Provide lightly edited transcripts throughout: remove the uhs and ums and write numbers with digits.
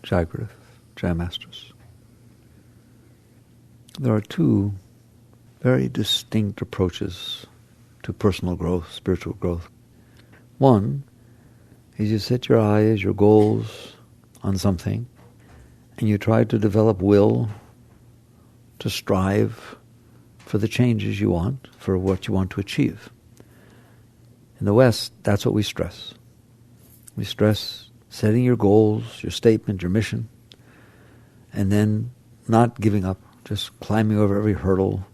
Jagrith, Jaya Masters. There are two very distinct approaches to personal growth, spiritual growth. One is you set your eyes, your goals on something, and you try to develop will to strive for the changes you want, for what you want to achieve. In the West, that's what we stress. We stress setting your goals, your statement, your mission, and then not giving up, just climbing over every hurdle,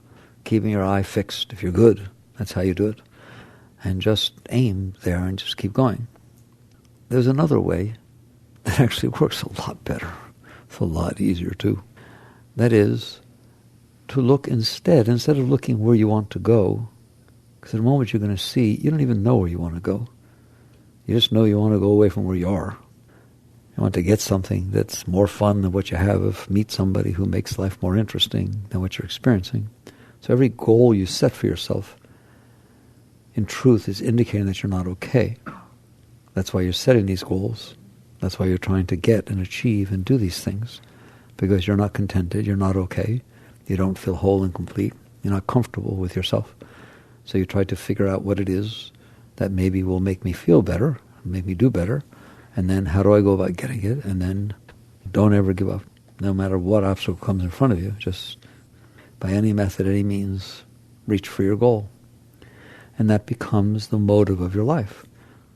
keeping your eye fixed. If you're good, that's how you do it. And just aim there and just keep going. There's another way that actually works a lot better. It's a lot easier too. That is to look instead of looking where you want to go, because in a moment you're going to see, you don't even know where you want to go. You just know you want to go away from where you are. You want to get something that's more fun than what you have, meet somebody who makes life more interesting than what you're experiencing. So every goal you set for yourself, in truth, is indicating that you're not okay. That's why you're setting these goals. That's why you're trying to get and achieve and do these things, because you're not contented, you're not okay, you don't feel whole and complete, you're not comfortable with yourself. So you try to figure out what it is that maybe will make me feel better, make me do better, and then how do I go about getting it? And then don't ever give up, no matter what obstacle comes in front of you. Just by any method, any means, reach for your goal. And that becomes the motive of your life.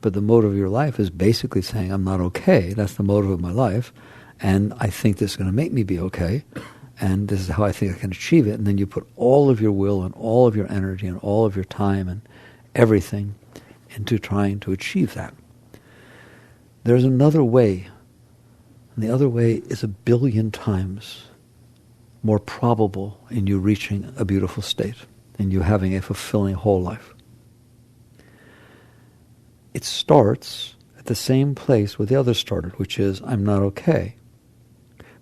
But the motive of your life is basically saying, I'm not okay, that's the motive of my life, and I think this is going to make me be okay, and this is how I think I can achieve it. And then you put all of your will and all of your energy and all of your time and everything into trying to achieve that. There's another way, and the other way is 1 billion times more probable in you reaching a beautiful state, in you having a fulfilling whole life. It starts at the same place where the other started, which is, I'm not okay.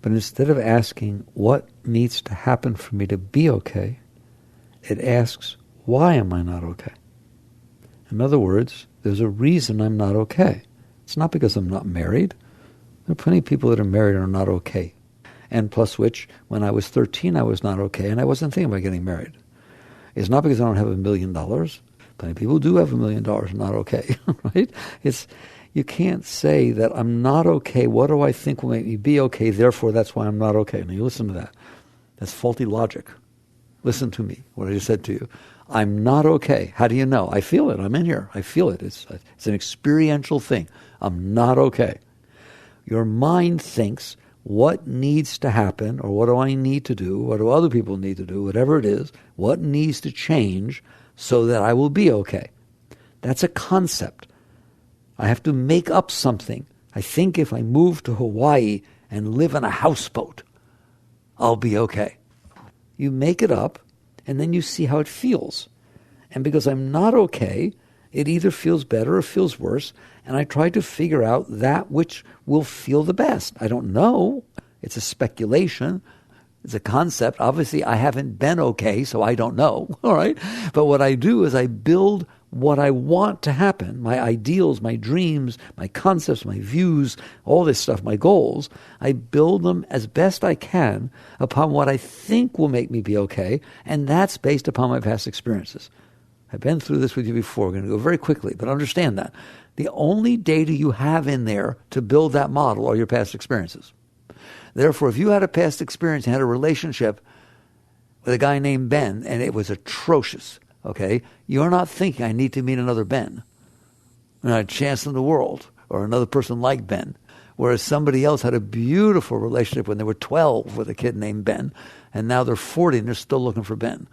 But instead of asking, what needs to happen for me to be okay, it asks, why am I not okay? In other words, there's a reason I'm not okay. It's not because I'm not married. There are plenty of people that are married and are not okay. And plus which, when I was 13, I was not okay, and I wasn't thinking about getting married. It's not because I don't have $1 million. Plenty of people do have $1 million and not okay, right? You can't say that I'm not okay, what do I think will make me be okay, therefore that's why I'm not okay. Now you listen to that. That's faulty logic. Listen to me, what I just said to you. I'm not okay. How do you know? I feel it. I'm in here. I feel it. It's an experiential thing. I'm not okay. Your mind thinks, what needs to happen, or what do I need to do, what do other people need to do, whatever it is, what needs to change so that I will be okay. That's a concept. I have to make up something. I think if I move to Hawaii and live in a houseboat, I'll be okay. You make it up, and then you see how it feels. And because I'm not okay, it either feels better or feels worse, and I try to figure out that which will feel the best. I don't know. It's a speculation. It's a concept. Obviously, I haven't been okay, so I don't know, all right? But what I do is I build what I want to happen, my ideals, my dreams, my concepts, my views, all this stuff, my goals. I build them as best I can upon what I think will make me be okay, and that's based upon my past experiences. I've been through this with you before. We're going to go very quickly, but understand that. The only data you have in there to build that model are your past experiences. Therefore, if you had a past experience and had a relationship with a guy named Ben, and it was atrocious, okay, you're not thinking, I need to meet another Ben. Not a chance in the world, or another person like Ben. Whereas somebody else had a beautiful relationship when they were 12 with a kid named Ben, and now they're 40 and they're still looking for Ben.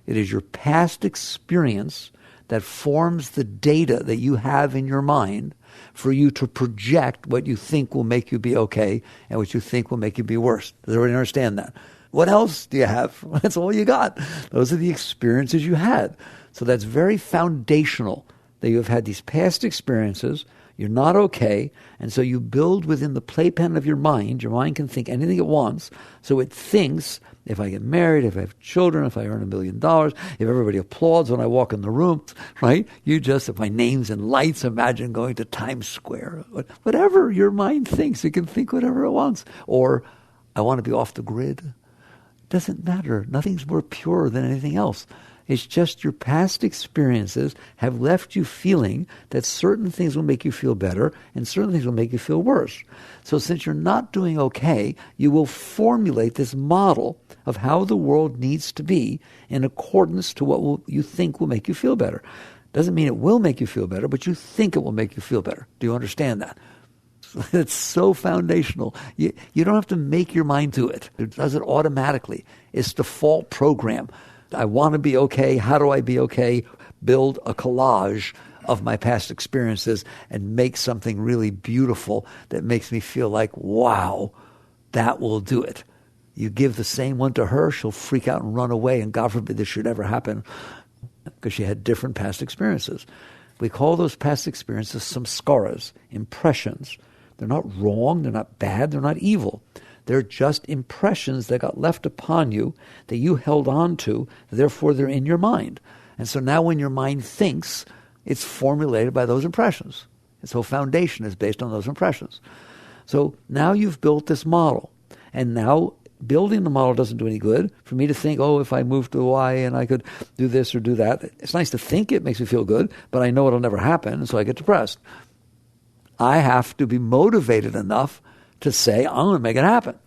It is your past experience that forms the data that you have in your mind for you to project what you think will make you be okay and what you think will make you be worse. Does everybody understand that? What else do you have? That's all you got. Those are the experiences you had. So that's very foundational, that you have had these past experiences. You're not okay, and so you build within the playpen of your mind can think anything it wants, so it thinks, if I get married, if I have children, if I earn $1 million, if everybody applauds when I walk in the room, right? If my name's in lights, imagine going to Times Square. Whatever your mind thinks, it can think whatever it wants. Or, I want to be off the grid. Doesn't matter. Nothing's more pure than anything else. It's just your past experiences have left you feeling that certain things will make you feel better and certain things will make you feel worse. So since you're not doing okay, you will formulate this model of how the world needs to be in accordance to what you think will make you feel better. Doesn't mean it will make you feel better, but you think it will make you feel better. Do you understand that? It's so foundational. You don't have to make your mind do it. It does it automatically. It's default program. I want to be okay. How do I be okay? Build a collage of my past experiences and make something really beautiful that makes me feel like, wow, that will do it. You give the same one to her, she'll freak out and run away, and God forbid this should ever happen, because she had different past experiences. We call those past experiences samskaras, impressions. They're not wrong, they're not bad, they're not evil. They're just impressions that got left upon you that you held on to, therefore they're in your mind. And so now when your mind thinks, it's formulated by those impressions. Its whole foundation is based on those impressions. So now you've built this model. And now building the model doesn't do any good. For me to think, if I moved to Hawaii and I could do this or do that, it's nice to think it makes me feel good, but I know it'll never happen, and so I get depressed. I have to be motivated enough to say, I'm going to make it happen.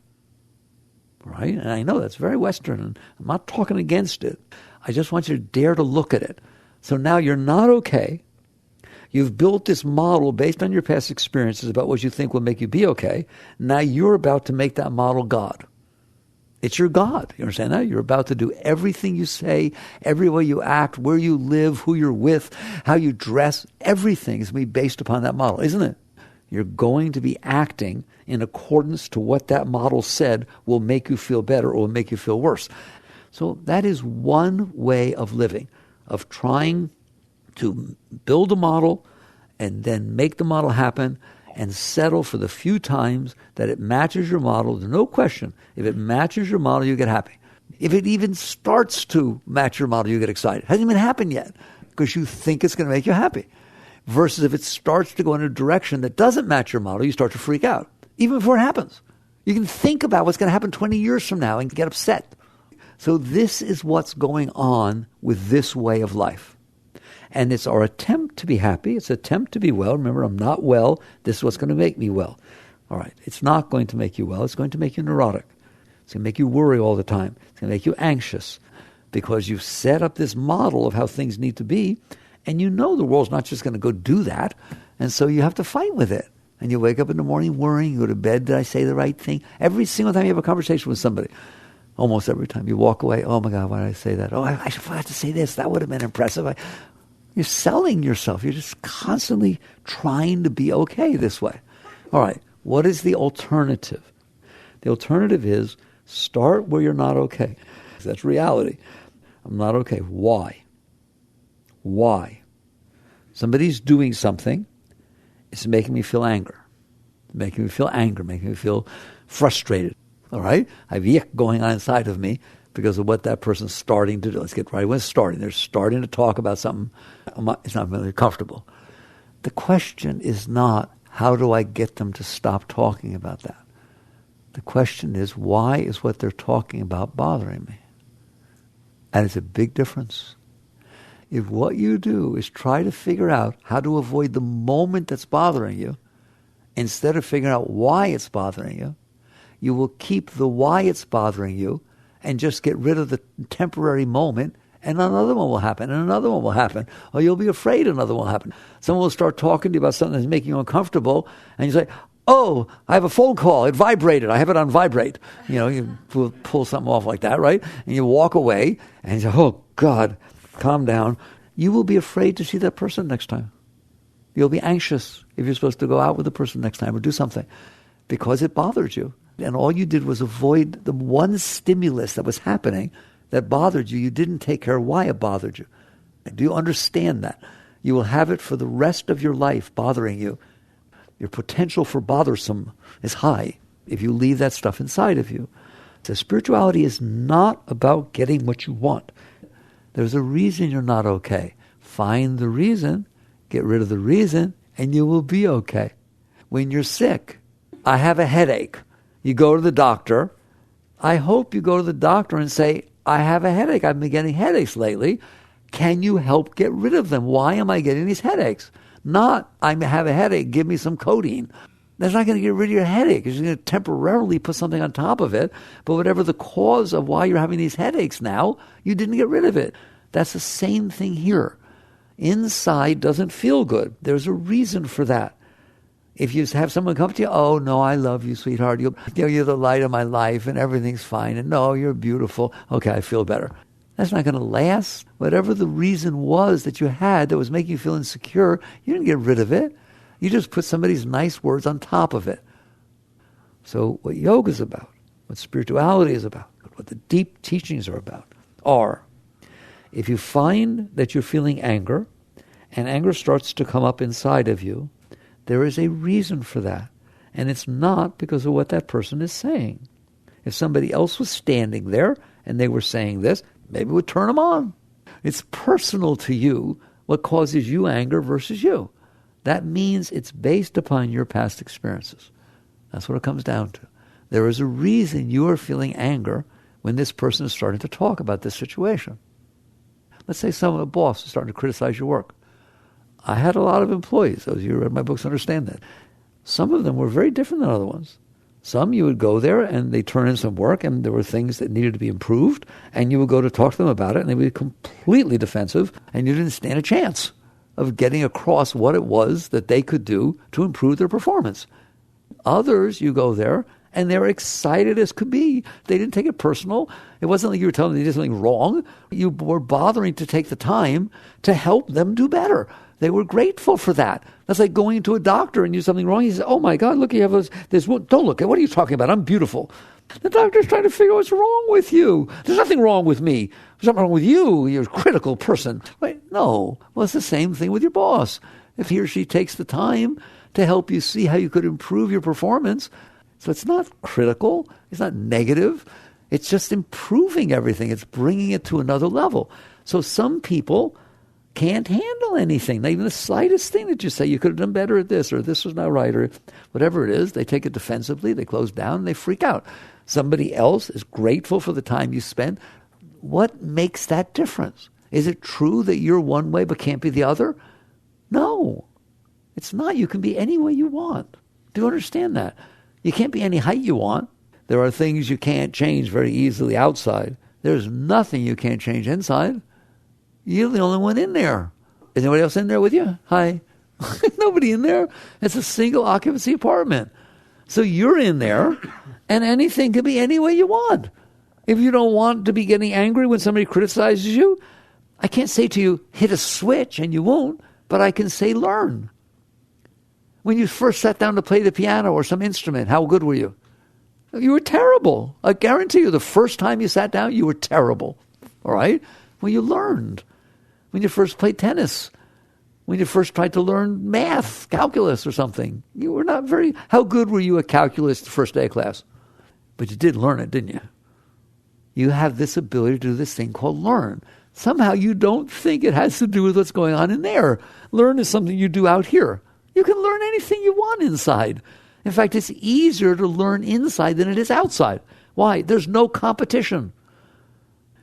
Right? And I know that's very Western, and I'm not talking against it. I just want you to dare to look at it. So now you're not okay. You've built this model based on your past experiences about what you think will make you be okay. Now you're about to make that model God. It's your God. You understand that? You're about to do everything you say, every way you act, where you live, who you're with, how you dress. Everything is going to be based upon that model, isn't it? You're going to be acting in accordance to what that model said will make you feel better or will make you feel worse. So that is one way of living, of trying to build a model and then make the model happen and settle for the few times that it matches your model. There's no question. If it matches your model, you get happy. If it even starts to match your model, you get excited. It hasn't even happened yet because you think it's going to make you happy. Versus if it starts to go in a direction that doesn't match your model, you start to freak out, even before it happens. You can think about what's going to happen 20 years from now and get upset. So this is what's going on with this way of life. And it's our attempt to be happy. It's an attempt to be well. Remember, I'm not well. This is what's going to make me well. All right. It's not going to make you well. It's going to make you neurotic. It's going to make you worry all the time. It's going to make you anxious because you've set up this model of how things need to be. And you know the world's not just going to go do that. And so you have to fight with it. And you wake up in the morning worrying. You go to bed, did I say the right thing? Every single time you have a conversation with somebody, almost every time you walk away, oh my God, why did I say that? Oh, I forgot to say this. That would have been impressive. You're selling yourself. You're just constantly trying to be okay this way. All right, what is the alternative? The alternative is start where you're not okay. That's reality. I'm not okay. Why? Why? Somebody's doing something. It's making me feel anger. Making me feel anger. Making me feel frustrated. All right? I have yuck going on inside of me because of what that person's starting to do. Let's get right when it's starting. They're starting to talk about something. It's not really comfortable. The question is not, how do I get them to stop talking about that? The question is, why is what they're talking about bothering me? And it's a big difference. If what you do is try to figure out how to avoid the moment that's bothering you, instead of figuring out why it's bothering you, you will keep the why it's bothering you and just get rid of the temporary moment, and another one will happen, and another one will happen. Or you'll be afraid another one will happen. Someone will start talking to you about something that's making you uncomfortable, and you say, oh, I have a phone call. It vibrated. I have it on vibrate. You pull something off like that, right? And you walk away, and you say, oh, God, calm down. You will be afraid to see that person next time. You'll be anxious if you're supposed to go out with the person next time or do something because it bothers you. And all you did was avoid the one stimulus that was happening that bothered you. You didn't take care of why it bothered you. Do you understand that? You will have it for the rest of your life bothering you Your potential for bothersome is high if you leave that stuff inside of you. So spirituality is not about getting what you want. There's a reason you're not okay. Find the reason, get rid of the reason, and you will be okay. When you're sick, I have a headache. You go to the doctor. I hope you go to the doctor and say, I have a headache. I've been getting headaches lately. Can you help get rid of them? Why am I getting these headaches? Not, I have a headache, give me some codeine. That's not going to get rid of your headache. It's going to temporarily put something on top of it. But whatever the cause of why you're having these headaches now, you didn't get rid of it. That's the same thing here. Inside doesn't feel good. There's a reason for that. If you have someone come to you, oh, no, I love you, sweetheart. You're the light of my life and everything's fine. And no, you're beautiful. Okay, I feel better. That's not going to last. Whatever the reason was that you had that was making you feel insecure, you didn't get rid of it. You just put somebody's nice words on top of it. So what yoga is about, what spirituality is about, what the deep teachings are about, are if you find that you're feeling anger, and anger starts to come up inside of you, there is a reason for that. And it's not because of what that person is saying. If somebody else was standing there and they were saying this, maybe it would turn them on. It's personal to you what causes you anger versus you. That means it's based upon your past experiences. That's what it comes down to. There is a reason you are feeling anger when this person is starting to talk about this situation. Let's say a boss is starting to criticize your work. I had a lot of employees. Those of you who read my books understand that. Some of them were very different than other ones. Some you would go there and they turn in some work and there were things that needed to be improved and you would go to talk to them about it and they would be completely defensive and you didn't stand a chance of getting across what it was that they could do to improve their performance. Others, you go there and they're excited as could be. They didn't take it personal. It wasn't like you were telling them they did something wrong. You were bothering to take the time to help them do better. They were grateful for that. That's like going to a doctor and you do something wrong. He says, oh my God, look, you have this wound. Don't look at, what are you talking about? I'm beautiful. The doctor's trying to figure out what's wrong with you. There's nothing wrong with me. There's something wrong with you. You're a critical person. Wait, no. Well, it's the same thing with your boss. If he or she takes the time to help you see how you could improve your performance. So it's not critical. It's not negative. It's just improving everything. It's bringing it to another level. So some people can't handle anything, not even the slightest thing that you say, you could have done better at this, or this was not right, or whatever it is. They take it defensively, they close down, and they freak out. Somebody else is grateful for the time you spent. What makes that difference? Is it true that you're one way but can't be the other? No, it's not. You can be any way you want. Do you understand that? You can't be any height you want. There are things you can't change very easily outside. There's nothing you can't change inside. You're the only one in there. Is anybody else in there with you? Hi. Nobody in there. It's a single occupancy apartment. So you're in there, and anything can be any way you want. If you don't want to be getting angry when somebody criticizes you, I can't say to you, hit a switch, and you won't, but I can say learn. When you first sat down to play the piano or some instrument, how good were you? You were terrible. I guarantee you the first time you sat down, you were terrible. All right? Well, you learned. When you first played tennis, when you first tried to learn math, calculus or something, you were not very... How good were you at calculus the first day of class? But you did learn it, didn't you? You have this ability to do this thing called learn. Somehow you don't think it has to do with what's going on in there. Learn is something you do out here. You can learn anything you want inside. In fact, it's easier to learn inside than it is outside. Why? There's no competition.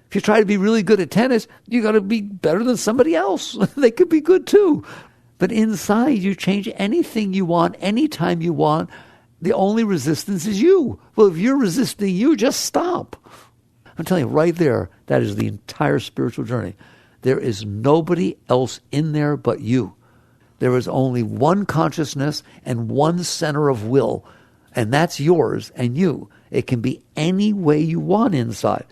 If you try to be really good at tennis, you got to be better than somebody else. They could be good too. But inside, you change anything you want, anytime you want. The only resistance is you. Well, if you're resisting you, just stop. I'm telling you, right there, that is the entire spiritual journey. There is nobody else in there but you. There is only one consciousness and one center of will, and that's yours and you. It can be any way you want inside.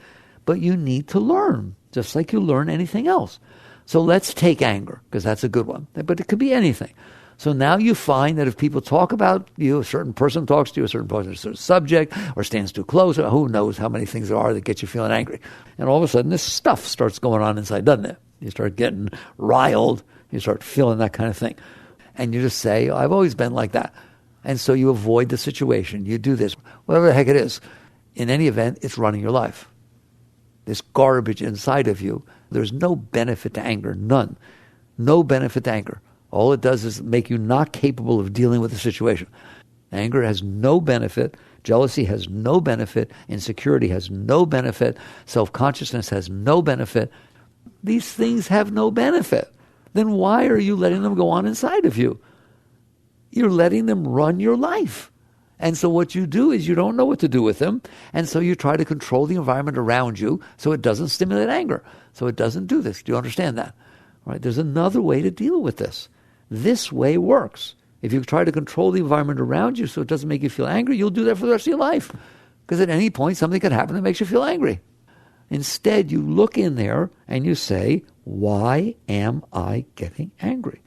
But you need to learn, just like you learn anything else. So let's take anger, because that's a good one. But it could be anything. So now you find that if people talk about you, a certain person talks to you, a certain subject, or stands too close, or who knows how many things there are that get you feeling angry. And all of a sudden this stuff starts going on inside, doesn't it? You start getting riled. You start feeling that kind of thing. And you just say, I've always been like that. And so you avoid the situation. You do this, whatever the heck it is. In any event, it's running your life. This garbage inside of you, there's no benefit to anger, none. No benefit to anger. All it does is make you not capable of dealing with the situation. Anger has no benefit. Jealousy has no benefit. Insecurity has no benefit. Self-consciousness has no benefit. These things have no benefit. Then why are you letting them go on inside of you? You're letting them run your life. And so what you do is you don't know what to do with them, and so you try to control the environment around you so it doesn't stimulate anger, so it doesn't do this. Do you understand that? All right, there's another way to deal with this. This way works. If you try to control the environment around you so it doesn't make you feel angry, you'll do that for the rest of your life. Because at any point, something could happen that makes you feel angry. Instead, you look in there and you say, why am I getting angry?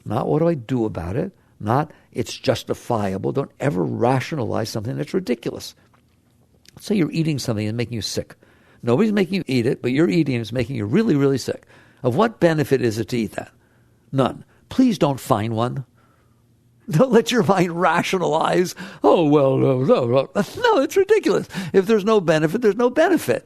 Not what do I do about it? Not it's justifiable. Don't ever rationalize something that's ridiculous. Say you're eating something and making you sick. Nobody's making you eat it, but you're eating it and it's making you really, really sick. Of what benefit is it to eat that? None. Please don't find one. Don't let your mind rationalize, no, it's ridiculous. If there's no benefit, there's no benefit.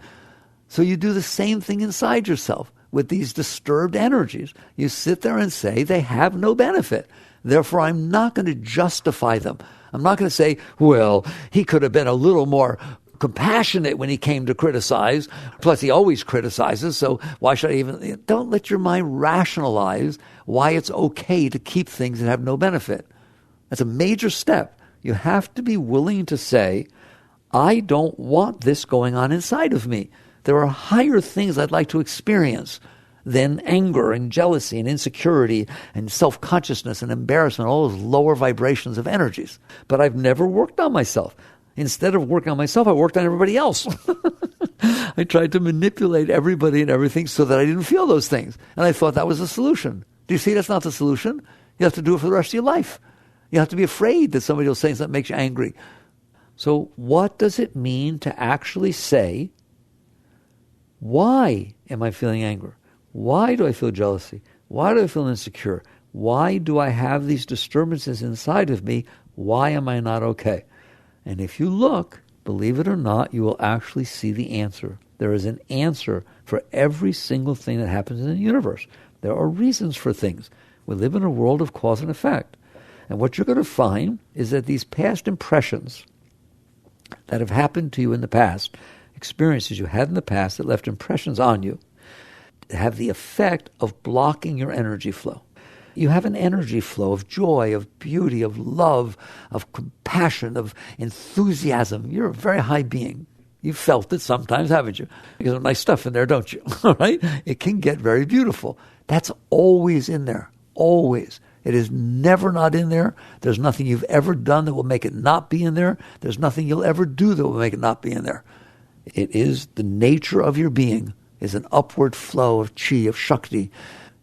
So you do the same thing inside yourself with these disturbed energies. You sit there and say they have no benefit. Therefore, I'm not going to justify them. I'm not going to say, well, he could have been a little more compassionate when he came to criticize. Plus, he always criticizes, so why should I even... Don't let your mind rationalize why it's okay to keep things that have no benefit. That's a major step. You have to be willing to say, I don't want this going on inside of me. There are higher things I'd like to experience than anger and jealousy and insecurity and self-consciousness and embarrassment, all those lower vibrations of energies. But I've never worked on myself. Instead of working on myself, I worked on everybody else. I tried to manipulate everybody and everything so that I didn't feel those things. And I thought that was the solution. Do you see that's not the solution? You have to do it for the rest of your life. You have to be afraid that somebody will say something that makes you angry. So what does it mean to actually say, why am I feeling anger? Why do I feel jealousy? Why do I feel insecure? Why do I have these disturbances inside of me? Why am I not okay? And if you look, believe it or not, you will actually see the answer. There is an answer for every single thing that happens in the universe. There are reasons for things. We live in a world of cause and effect. And what you're going to find is that these past impressions that have happened to you in the past, experiences you had in the past that left impressions on you, have the effect of blocking your energy flow. You have an energy flow of joy, of beauty, of love, of compassion, of enthusiasm. You're a very high being. You've felt it sometimes, haven't you? There's nice stuff in there, don't you? All right? It can get very beautiful. That's always in there, always. It is never not in there. There's nothing you've ever done that will make it not be in there. There's nothing you'll ever do that will make it not be in there. It is the nature of your being, is an upward flow of chi, of shakti.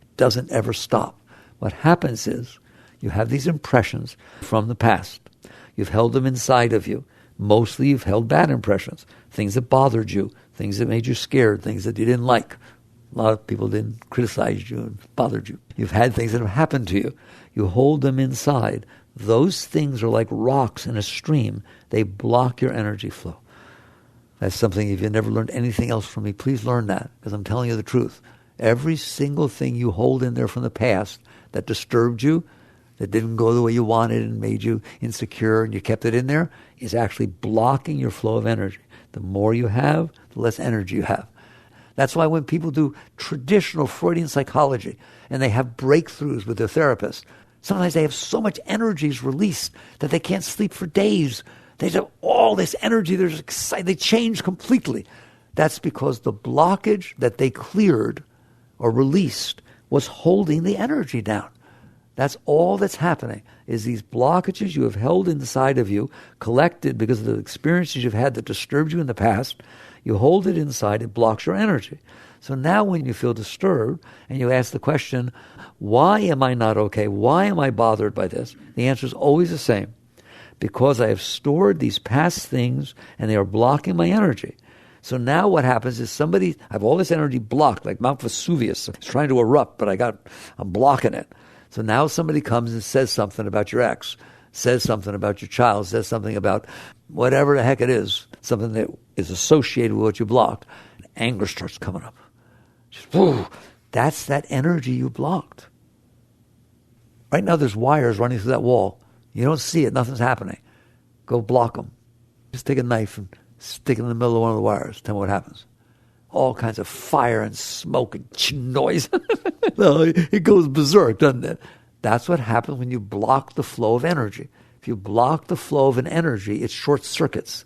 It doesn't ever stop. What happens is you have these impressions from the past. You've held them inside of you. Mostly you've held bad impressions, things that bothered you, things that made you scared, things that you didn't like. A lot of people didn't criticize you and bothered you. You've had things that have happened to you. You hold them inside. Those things are like rocks in a stream. They block your energy flow. That's something, if you've never learned anything else from me, please learn that, because I'm telling you the truth. Every single thing you hold in there from the past that disturbed you, that didn't go the way you wanted and made you insecure and you kept it in there, is actually blocking your flow of energy. The more you have, the less energy you have. That's why when people do traditional Freudian psychology and they have breakthroughs with their therapist, sometimes they have so much energy is released that they can't sleep for days. They have all this energy, they're excited, they change completely. That's because the blockage that they cleared or released was holding the energy down. That's all that's happening, is these blockages you have held inside of you, collected because of the experiences you've had that disturbed you in the past. You hold it inside, it blocks your energy. So now when you feel disturbed and you ask the question, why am I not okay? Why am I bothered by this? The answer is always the same. Because I have stored these past things and they are blocking my energy. So now what happens is I have all this energy blocked, like Mount Vesuvius. It's trying to erupt, but I'm blocking it. So now somebody comes and says something about your ex, says something about your child, says something about whatever the heck it is, something that is associated with what you blocked, anger starts coming up. Just, whoa, that's that energy you blocked. Right now there's wires running through that wall. You don't see it, nothing's happening. Go block them. Just take a knife and stick it in the middle of one of the wires. Tell me what happens. All kinds of fire and smoke and noise. No, it goes berserk, doesn't it? That's what happens when you block the flow of energy. If you block the flow of an energy, it short circuits.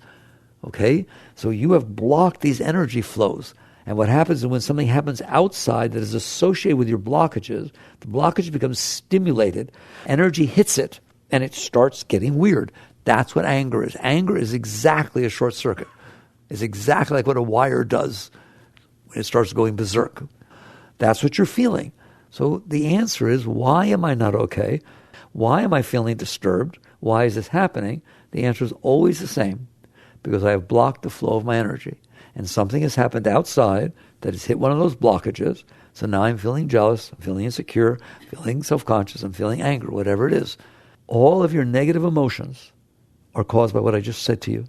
Okay? So you have blocked these energy flows. And what happens is when something happens outside that is associated with your blockages, the blockage becomes stimulated, energy hits it, and it starts getting weird. That's what anger is. Anger is exactly a short circuit. It's exactly like what a wire does when it starts going berserk. That's what you're feeling. So the answer is, why am I not okay? Why am I feeling disturbed? Why is this happening? The answer is always the same. Because I have blocked the flow of my energy. And something has happened outside that has hit one of those blockages. So now I'm feeling jealous, I'm feeling insecure, feeling self-conscious, I'm feeling anger, whatever it is. All of your negative emotions are caused by what I just said to you.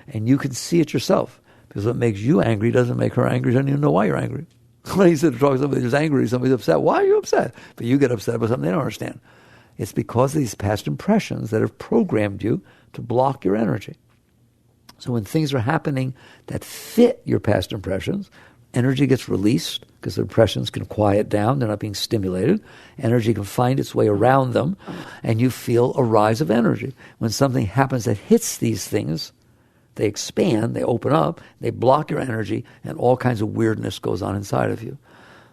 And you can see it yourself. Because what makes you angry doesn't make her angry. You don't even know why you're angry. When you sit and talk to somebody who's angry, somebody's upset. Why are you upset? But you get upset about something they don't understand. It's because of these past impressions that have programmed you to block your energy. So when things are happening that fit your past impressions, energy gets released because the impressions can quiet down. They're not being stimulated. Energy can find its way around them, and you feel a rise of energy. When something happens that hits these things, they expand, they open up, they block your energy, and all kinds of weirdness goes on inside of you.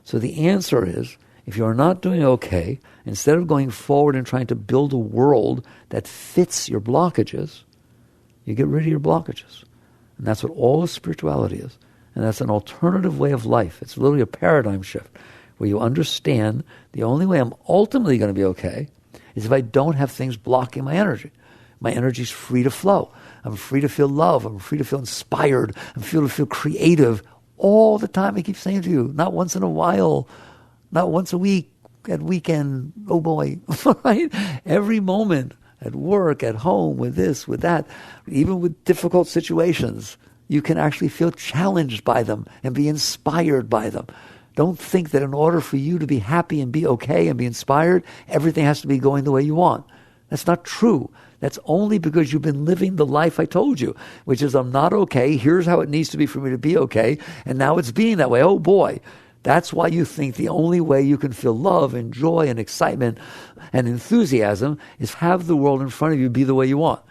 So the answer is, if you're not doing okay, instead of going forward and trying to build a world that fits your blockages, you get rid of your blockages. And that's what all of spirituality is. And that's an alternative way of life. It's literally a paradigm shift where you understand the only way I'm ultimately going to be okay is if I don't have things blocking my energy. My energy is free to flow. I'm free to feel love. I'm free to feel inspired. I'm free to feel creative all the time. I keep saying to you, not once in a while, not once a week, at weekend, oh boy, right? Every moment. At work, at home, with this, with that, even with difficult situations, you can actually feel challenged by them and be inspired by them. Don't think that in order for you to be happy and be okay and be inspired, everything has to be going the way you want. That's not true. That's only because you've been living the life I told you, which is I'm not okay, here's how it needs to be for me to be okay, and now it's being that way. Oh boy. That's why you think the only way you can feel love and joy and excitement and enthusiasm is have the world in front of you be the way you want.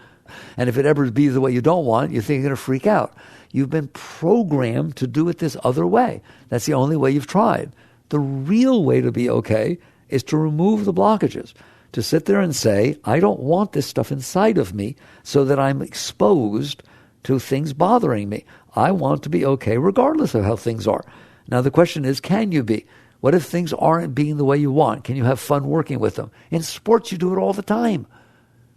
And if it ever be the way you don't want, you think you're going to freak out. You've been programmed to do it this other way. That's the only way you've tried. The real way to be okay is to remove the blockages, to sit there and say, I don't want this stuff inside of me so that I'm exposed to things bothering me. I want to be okay regardless of how things are. Now the question is, can you be? What if things aren't being the way you want? Can you have fun working with them? In sports, you do it all the time.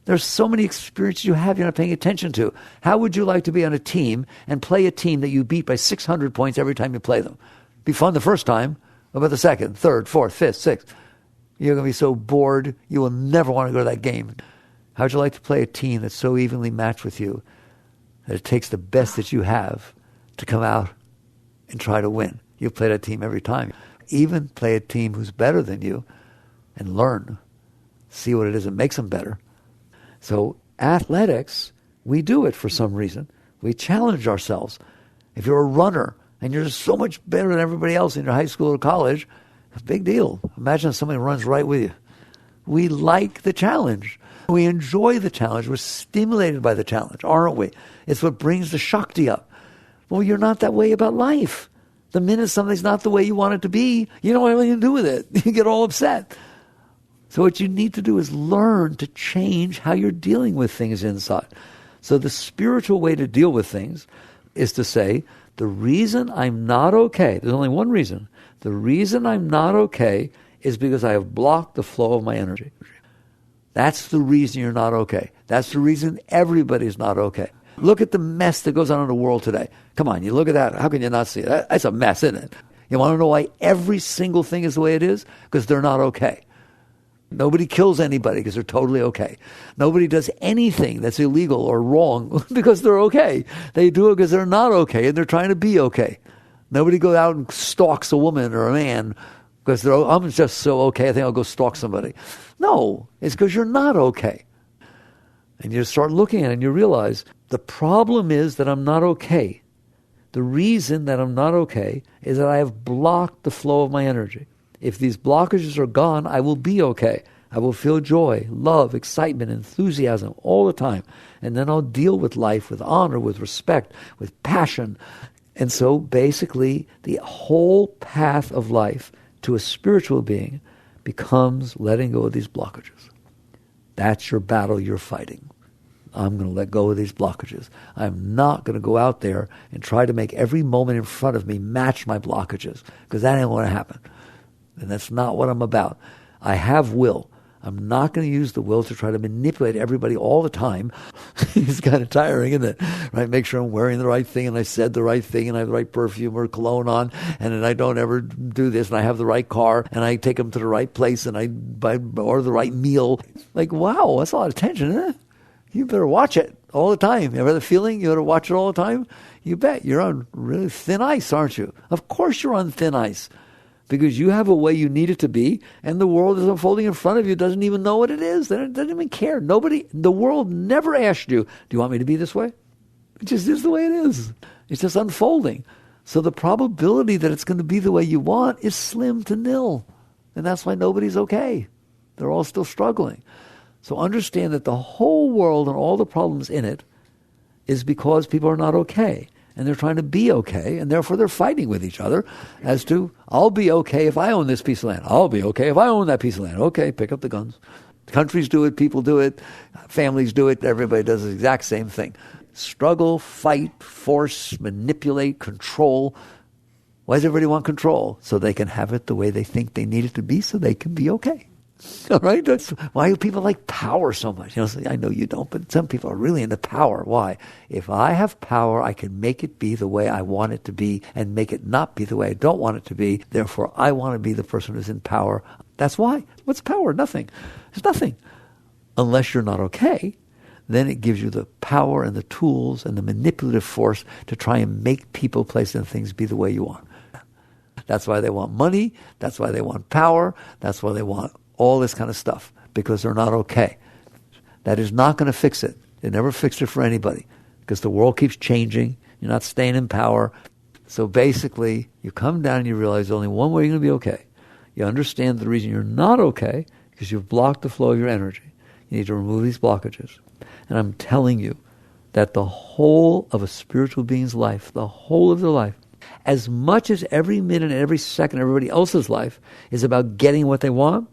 There's so many experiences you have you're not paying attention to. How would you like to be on a team and play a team that you beat by 600 points every time you play them? Be fun the first time. What about the second, third, fourth, fifth, sixth? You're going to be so bored, you will never want to go to that game. How would you like to play a team that's so evenly matched with you that it takes the best that you have to come out and try to win? You play that team every time. Even play a team who's better than you and learn. See what it is that makes them better. So athletics, we do it for some reason. We challenge ourselves. If you're a runner and you're so much better than everybody else in your high school or college, it's a big deal. Imagine if somebody runs right with you. We like the challenge. We enjoy the challenge. We're stimulated by the challenge, aren't we? It's what brings the Shakti up. Well, you're not that way about life. The minute something's not the way you want it to be, you don't know what you can do with it. You get all upset. So what you need to do is learn to change how you're dealing with things inside. So the spiritual way to deal with things is to say, the reason I'm not okay, there's only one reason. The reason I'm not okay is because I have blocked the flow of my energy. That's the reason you're not okay. That's the reason everybody's not okay. Look at the mess that goes on in the world today. Come on, you look at that. How can you not see it? That's a mess, isn't it? You want to know why every single thing is the way it is? Because they're not okay. Nobody kills anybody because they're totally okay. Nobody does anything that's illegal or wrong because they're okay. They do it because they're not okay and they're trying to be okay. Nobody goes out and stalks a woman or a man because I'm just so okay, I think I'll go stalk somebody. No, it's because you're not okay. And you start looking at it and you realize the problem is that I'm not okay. The reason that I'm not okay is that I have blocked the flow of my energy. If these blockages are gone, I will be okay. I will feel joy, love, excitement, enthusiasm all the time. And then I'll deal with life with honor, with respect, with passion. And so basically the whole path of life to a spiritual being becomes letting go of these blockages. That's your battle you're fighting. I'm going to let go of these blockages. I'm not going to go out there and try to make every moment in front of me match my blockages, because that ain't going to happen. And that's not what I'm about. I have will. I'm not going to use the will to try to manipulate everybody all the time. It's kind of tiring, isn't it? Right? Make sure I'm wearing the right thing and I said the right thing and I have the right perfume or cologne on, and then I don't ever do this, and I have the right car and I take them to the right place and I order the right meal. Like, wow, that's a lot of tension, isn't it? You better watch it all the time. You ever have the feeling you better watch it all the time? You bet. You're on really thin ice, aren't you? Of course you're on thin ice. Because you have a way you need it to be, and the world is unfolding in front of you, doesn't even know what it is. They doesn't even care. The world never asked you, do you want me to be this way? It just is the way it is. It's just unfolding. So the probability that it's going to be the way you want is slim to nil. And that's why nobody's okay. They're all still struggling. So understand that the whole world and all the problems in it is because people are not okay. And they're trying to be okay, and therefore they're fighting with each other as to, I'll be okay if I own this piece of land. I'll be okay if I own that piece of land. Okay, pick up the guns. Countries do it, people do it, families do it, everybody does the exact same thing. Struggle, fight, force, manipulate, control. Why does everybody want control? So they can have it the way they think they need it to be, so they can be okay. All right? That's why do people like power so much? I know you don't, but some people are really into power. Why? If I have power, I can make it be the way I want it to be and make it not be the way I don't want it to be. Therefore, I want to be the person who's in power. That's why. What's power? Nothing. It's nothing. Unless you're not okay, then it gives you the power and the tools and the manipulative force to try and make people, places, and things be the way you want. That's why they want money. That's why they want power. That's why they want all this kind of stuff, because they're not okay. That is not going to fix it. They never fixed it for anybody, because the world keeps changing. You're not staying in power. So basically, you come down and you realize only one way you're going to be okay. You understand the reason you're not okay, because you've blocked the flow of your energy. You need to remove these blockages. And I'm telling you that the whole of a spiritual being's life, the whole of their life, as much as every minute and every second of everybody else's life is about getting what they want,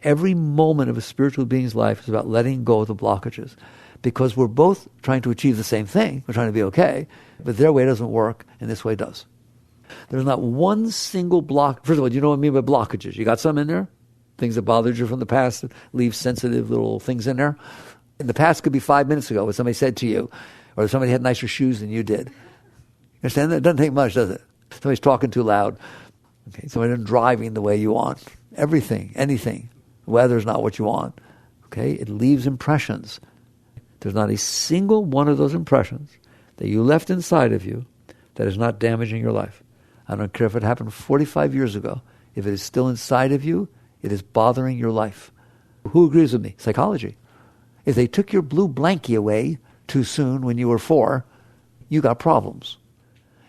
every moment of a spiritual being's life is about letting go of the blockages. Because we're both trying to achieve the same thing. We're trying to be okay. But their way doesn't work, and this way does. There's not one single block. First of all, do you know what I mean by blockages? You got some in there? Things that bothered you from the past, that leave sensitive little things in there? In the past could be 5 minutes ago what somebody said to you, or somebody had nicer shoes than you did. You understand that? It doesn't take much, does it? Somebody's talking too loud. Okay, somebody isn't driving the way you want. Everything, anything. The weather's not what you want. Okay, it leaves impressions. There's not a single one of those impressions that you left inside of you that is not damaging your life. I don't care if it happened 45 years ago. If it is still inside of you, it is bothering your life. Who agrees with me? Psychology. If they took your blue blankie away too soon when you were 4, you got problems.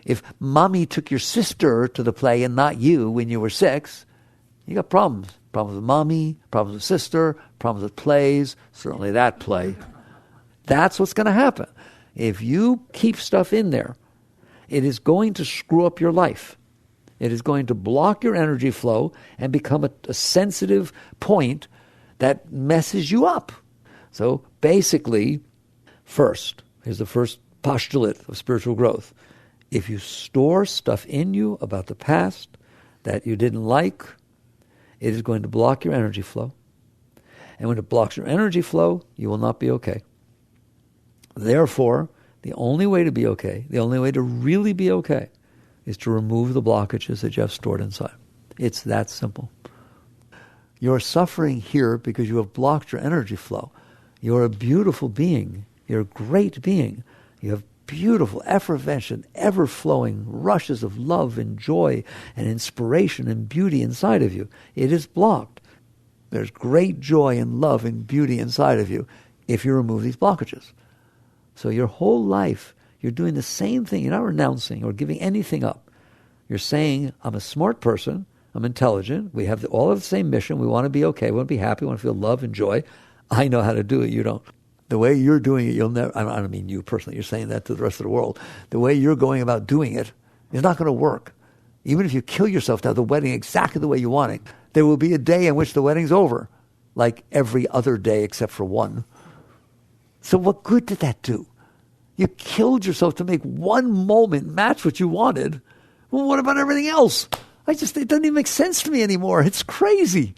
If mommy took your sister to the play and not you when you were 6, you got problems. Problems with mommy, problems with sister, problems with plays, certainly that play. That's what's going to happen. If you keep stuff in there, it is going to screw up your life. It is going to block your energy flow and become a sensitive point that messes you up. So basically, first, here's the first postulate of spiritual growth. If you store stuff in you about the past that you didn't like, it is going to block your energy flow. And when it blocks your energy flow, you will not be okay. Therefore, the only way to be okay, the only way to really be okay, is to remove the blockages that you have stored inside. It's that simple. You're suffering here because you have blocked your energy flow. You're a beautiful being. You're a great being. You have beautiful, effervescent, ever-flowing rushes of love and joy and inspiration and beauty inside of you. It is blocked. There's great joy and love and beauty inside of you if you remove these blockages. So your whole life, you're doing the same thing. You're not renouncing or giving anything up. You're saying, I'm a smart person. I'm intelligent. We have all of the same mission. We want to be okay. We want to be happy. We want to feel love and joy. I know how to do it. You don't. The way you're doing it, you'll never, I don't mean you personally. You're saying that to the rest of the world. The way you're going about doing it is not going to work. Even if you kill yourself to have the wedding exactly the way you want it, there will be a day in which the wedding's over, like every other day except for one. So what good did that do? You killed yourself to make one moment match what you wanted. Well, what about everything else? It doesn't even make sense to me anymore. It's crazy.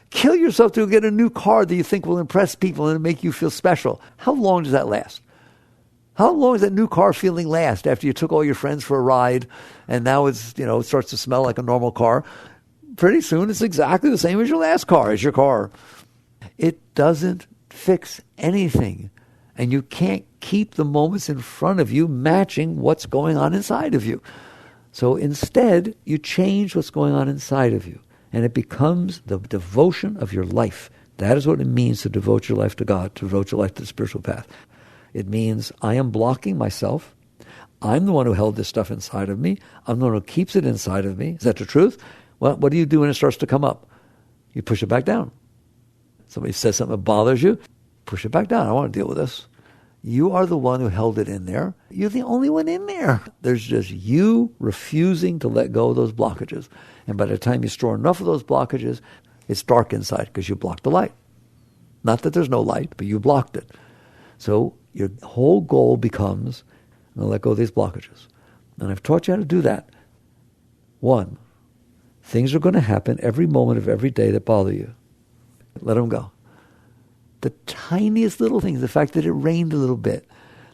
Kill yourself to get a new car that you think will impress people and make you feel special. How long does that last? How long does that new car feeling last after you took all your friends for a ride and now it starts to smell like a normal car? Pretty soon it's exactly the same as your last car, as your car. It doesn't fix anything. And you can't keep the moments in front of you matching what's going on inside of you. So instead, you change what's going on inside of you. And it becomes the devotion of your life. That is what it means to devote your life to God, to devote your life to the spiritual path. It means I am blocking myself. I'm the one who held this stuff inside of me. I'm the one who keeps it inside of me. Is that the truth? Well, what do you do when it starts to come up? You push it back down. Somebody says something that bothers you, push it back down. I don't want to deal with this. You are the one who held it in there. You're the only one in there. There's just you refusing to let go of those blockages. And by the time you store enough of those blockages, it's dark inside because you blocked the light. Not that there's no light, but you blocked it. So your whole goal becomes, I'm going to let go of these blockages. And I've taught you how to do that. 1, things are going to happen every moment of every day that bother you. Let them go. The tiniest little things, the fact that it rained a little bit,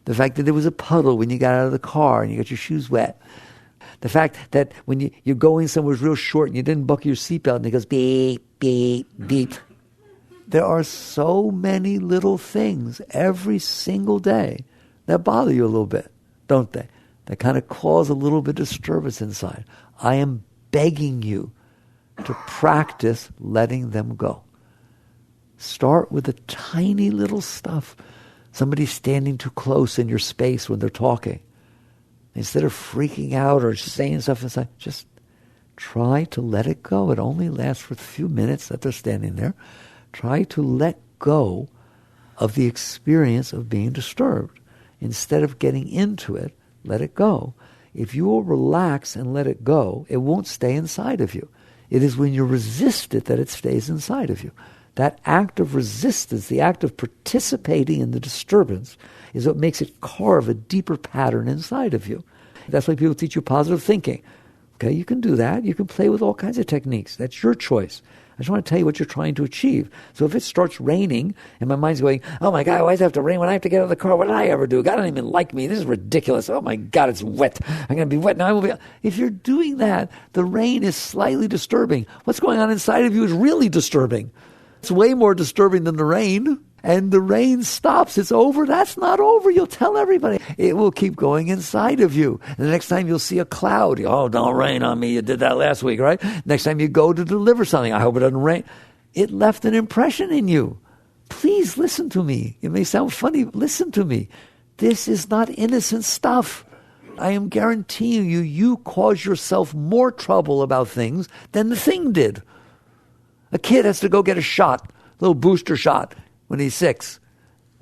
the fact that there was a puddle when you got out of the car and you got your shoes wet, the fact that when you're going somewhere real short and you didn't buckle your seatbelt and it goes beep, beep, beep. There are so many little things every single day that bother you a little bit, don't they? That kind of cause a little bit of disturbance inside. I am begging you to practice letting them go. Start with the tiny little stuff. Somebody standing too close in your space when they're talking. Instead of freaking out or saying stuff inside, just try to let it go. It only lasts for a few minutes that they're standing there. Try to let go of the experience of being disturbed. Instead of getting into it, let it go. If you will relax and let it go, it won't stay inside of you. It is when you resist it that it stays inside of you. That act of resistance, the act of participating in the disturbance, is what makes it carve a deeper pattern inside of you. That's why people teach you positive thinking. Okay, you can do that. You can play with all kinds of techniques. That's your choice. I just want to tell you what you're trying to achieve. So if it starts raining and my mind's going, oh my God, why does it have to rain when I have to get out of the car? What did I ever do? God doesn't even like me. This is ridiculous. Oh my God, it's wet. I'm going to be wet now. I will be. If you're doing that, the rain is slightly disturbing. What's going on inside of you is really disturbing. It's way more disturbing than the rain. And the rain stops. It's over. That's not over. You'll tell everybody. It will keep going inside of you. And the next time you'll see a cloud, oh, don't rain on me. You did that last week, right? Next time you go to deliver something, I hope it doesn't rain. It left an impression in you. Please listen to me. It may sound funny. Listen to me. This is not innocent stuff. I am guaranteeing you, you cause yourself more trouble about things than the thing did. A kid has to go get a shot, a little booster shot, when he's 6.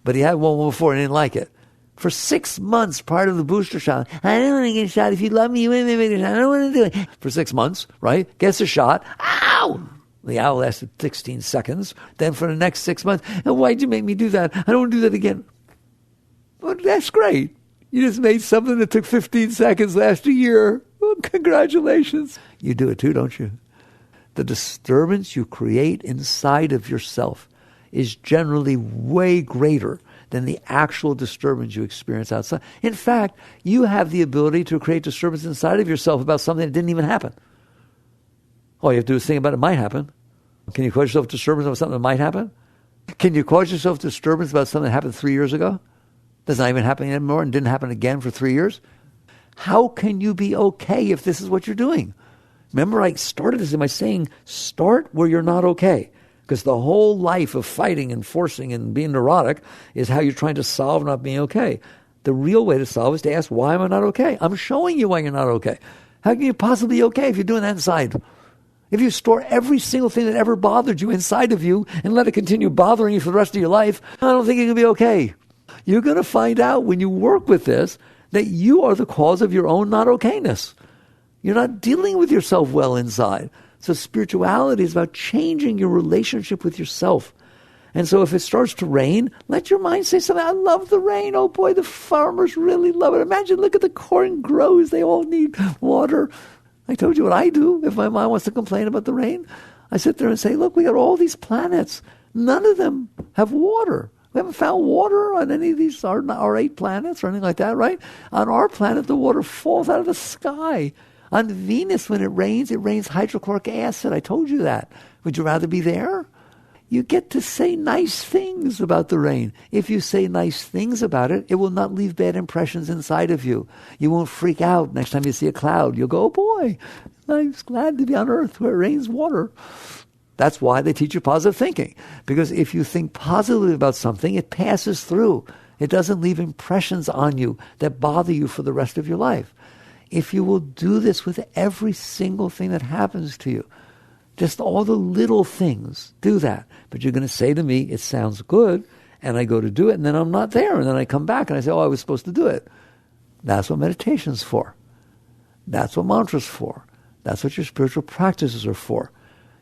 But he had one before and didn't like it. For 6 months prior to the booster shot, I don't want to get a shot. If you love me, you want me to get a shot. I don't want to do it. For 6 months, right? Gets a shot. Ow! The owl lasted 16 seconds. Then for the next 6 months, and why'd you make me do that? I don't want to do that again. Well, that's great. You just made something that took 15 seconds last a year. Well, congratulations. You do it too, don't you? The disturbance you create inside of yourself is generally way greater than the actual disturbance you experience outside. In fact, you have the ability to create disturbance inside of yourself about something that didn't even happen. All you have to do is think about it might happen. Can you cause yourself disturbance about something that might happen? Can you cause yourself disturbance about something that happened 3 years ago? That's not even happening anymore and didn't happen again for 3 years? How can you be okay if this is what you're doing? Remember, I started this by saying, start where you're not okay. Because the whole life of fighting and forcing and being neurotic is how you're trying to solve not being okay. The real way to solve is to ask, why am I not okay? I'm showing you why you're not okay. How can you possibly be okay if you're doing that inside? If you store every single thing that ever bothered you inside of you and let it continue bothering you for the rest of your life, I don't think you can be okay. You're going to find out when you work with this that you are the cause of your own not okayness. You're not dealing with yourself well inside. So spirituality is about changing your relationship with yourself. And so if it starts to rain, let your mind say something. I love the rain. Oh boy, the farmers really love it. Imagine, look at the corn grows. They all need water. I told you what I do if my mind wants to complain about the rain. I sit there and say, look, we got all these planets. None of them have water. We haven't found water on any of these, our 8 planets or anything like that, right? On our planet, the water falls out of the sky. On Venus, when it rains hydrochloric acid. I told you that. Would you rather be there? You get to say nice things about the rain. If you say nice things about it, it will not leave bad impressions inside of you. You won't freak out next time you see a cloud. You'll go, oh boy, I'm glad to be on Earth where it rains water. That's why they teach you positive thinking. Because if you think positively about something, it passes through. It doesn't leave impressions on you that bother you for the rest of your life. If you will do this with every single thing that happens to you, just all the little things, do that. But you're going to say to me, it sounds good, and I go to do it, and then I'm not there. And then I come back and I say, oh, I was supposed to do it. That's what meditation's for. That's what mantra's for. That's what your spiritual practices are for.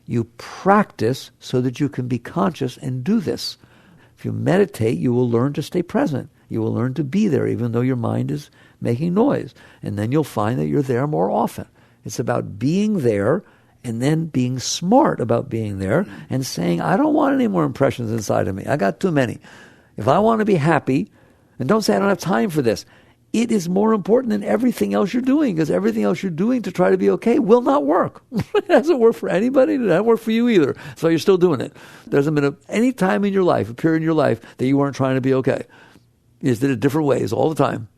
You practice so that you can be conscious and do this. If you meditate, you will learn to stay present. You will learn to be there, even though your mind is making noise. And then you'll find that you're there more often. It's about being there and then being smart about being there and saying, I don't want any more impressions inside of me. I got too many. If I want to be happy, and don't say I don't have time for this, it is more important than everything else you're doing, because everything else you're doing to try to be okay will not work. It hasn't worked for anybody. It hasn't worked for you either. So you're still doing it. There hasn't been any time in your life, a period in your life, that you weren't trying to be okay. You just did it different ways all the time.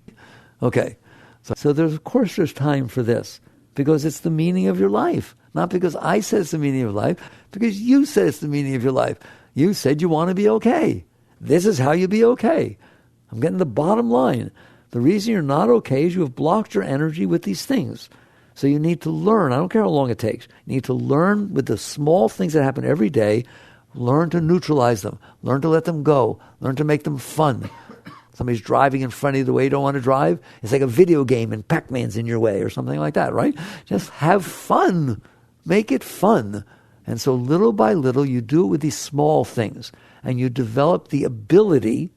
Okay. So of course there's time for this, because it's the meaning of your life. Not because I said it's the meaning of life, because you said it's the meaning of your life. You said you want to be okay. This is how you be okay. I'm getting the bottom line. The reason you're not okay is you have blocked your energy with these things. So you need to learn. I don't care how long it takes. You need to learn with the small things that happen every day. Learn to neutralize them. Learn to let them go. Learn to make them fun. Somebody's driving in front of you the way you don't want to drive. It's like a video game and Pac-Man's in your way or something like that, right? Just have fun. Make it fun. And so little by little, you do it with these small things. And you develop the ability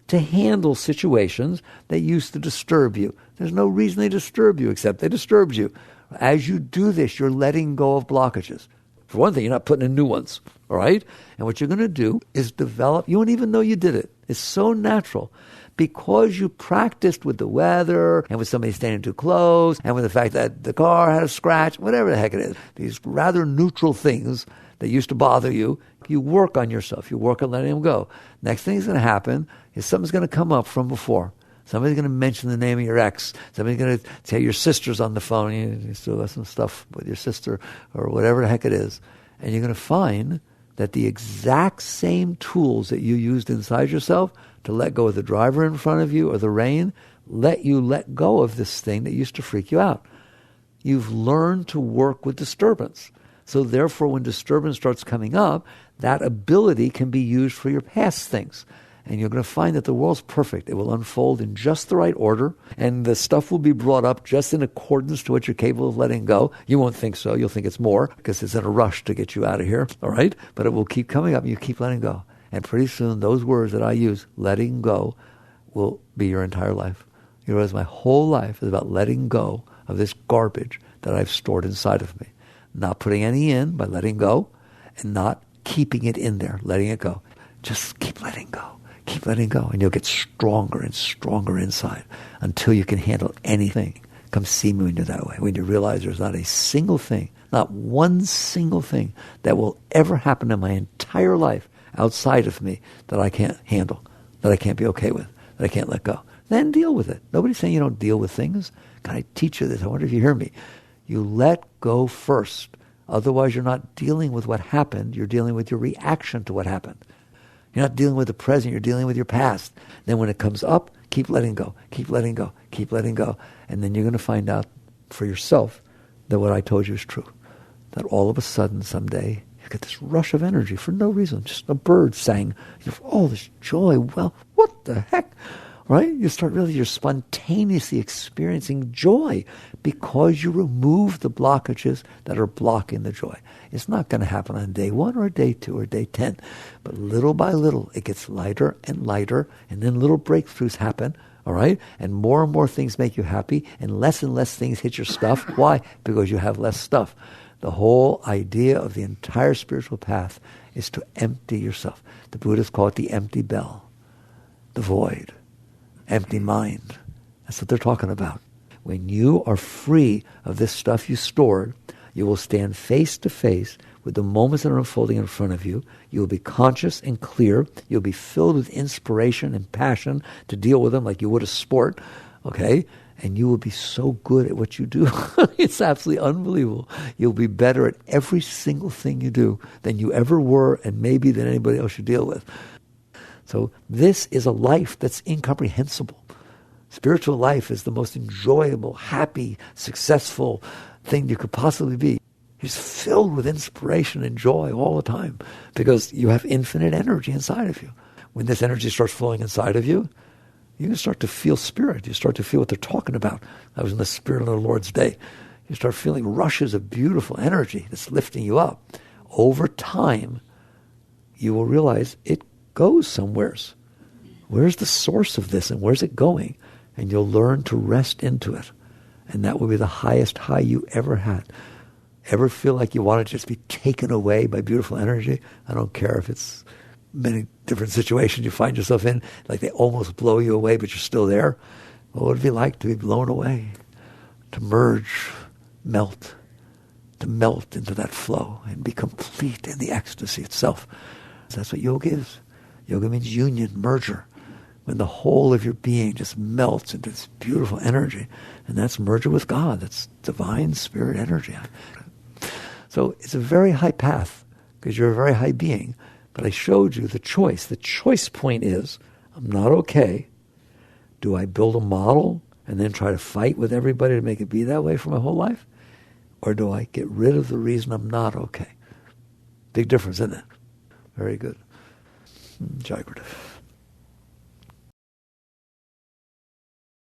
to handle situations that used to disturb you. There's no reason they disturb you except they disturbed you. As you do this, you're letting go of blockages. For one thing, you're not putting in new ones, all right? And what you're going to do is develop, you won't even know you did it. It's so natural. Because you practiced with the weather and with somebody standing too close and with the fact that the car had a scratch, whatever the heck it is, these rather neutral things that used to bother you, you work on yourself. You work on letting them go. Next thing that's going to happen is something's going to come up from before. Somebody's going to mention the name of your ex. Somebody's going to tell your sister's on the phone. You still got some stuff with your sister or whatever the heck it is. And you're going to find that the exact same tools that you used inside yourself to let go of the driver in front of you or the rain, let you let go of this thing that used to freak you out. You've learned to work with disturbance. So therefore, when disturbance starts coming up, that ability can be used for your past things. And you're going to find that the world's perfect. It will unfold in just the right order, and the stuff will be brought up just in accordance to what you're capable of letting go. You won't think so. You'll think it's more because it's in a rush to get you out of here, all right? But it will keep coming up, and you keep letting go. And pretty soon, those words that I use, letting go, will be your entire life. You realize my whole life is about letting go of this garbage that I've stored inside of me. Not putting any in by letting go, and not keeping it in there, letting it go. Just keep letting go. Keep letting go, and you'll get stronger and stronger inside until you can handle anything. Come see me when you're that way, when you realize there's not a single thing, not one single thing that will ever happen in my entire life outside of me that I can't handle, that I can't be okay with, that I can't let go. Then deal with it. Nobody's saying you don't deal with things. God, I teach you this. I wonder if you hear me. You let go first. Otherwise, you're not dealing with what happened. You're dealing with your reaction to what happened. You're not dealing with the present. You're dealing with your past. Then when it comes up, keep letting go, keep letting go, keep letting go. And then you're going to find out for yourself that what I told you is true. That all of a sudden, someday, you get this rush of energy for no reason. Just a bird sang. You have all this joy. Well, what the heck? Right? You start really, you're spontaneously experiencing joy because you remove the blockages that are blocking the joy. It's not going to happen on day 1 or day 2 or day 10. But little by little, it gets lighter and lighter, and then little breakthroughs happen, all right? And more things make you happy, and less things hit your stuff. Why? Because you have less stuff. The whole idea of the entire spiritual path is to empty yourself. The Buddhists call it the empty bell, the void. Empty mind. That's what they're talking about. When you are free of this stuff you stored, you will stand face to face with the moments that are unfolding in front of you. You will be conscious and clear. You'll be filled with inspiration and passion to deal with them like you would a sport, okay? And you will be so good at what you do. It's absolutely unbelievable. You'll be better at every single thing you do than you ever were, and maybe than anybody else you deal with. So this is a life that's incomprehensible. Spiritual life is the most enjoyable, happy, successful thing you could possibly be. You're just filled with inspiration and joy all the time because you have infinite energy inside of you. When this energy starts flowing inside of you, you can start to feel spirit. You start to feel what they're talking about. I was in the Spirit of the Lord's Day. You start feeling rushes of beautiful energy that's lifting you up. Over time, you will realize it goes somewheres. Where's the source of this and where's it going? And you'll learn to rest into it. And that will be the highest high you ever had. Ever feel like you want to just be taken away by beautiful energy? I don't care if it's many different situations you find yourself in, like they almost blow you away, but you're still there. What would it be like to be blown away? To merge, melt, to melt into that flow and be complete in the ecstasy itself. That's what yoga is. Yoga means union, merger. When the whole of your being just melts into this beautiful energy. And that's merger with God. That's divine spirit energy. So it's a very high path because you're a very high being. But I showed you the choice. The choice point is, I'm not okay. Do I build a model and then try to fight with everybody to make it be that way for my whole life? Or do I get rid of the reason I'm not okay? Big difference, isn't it? Very good. Jai Gurudev.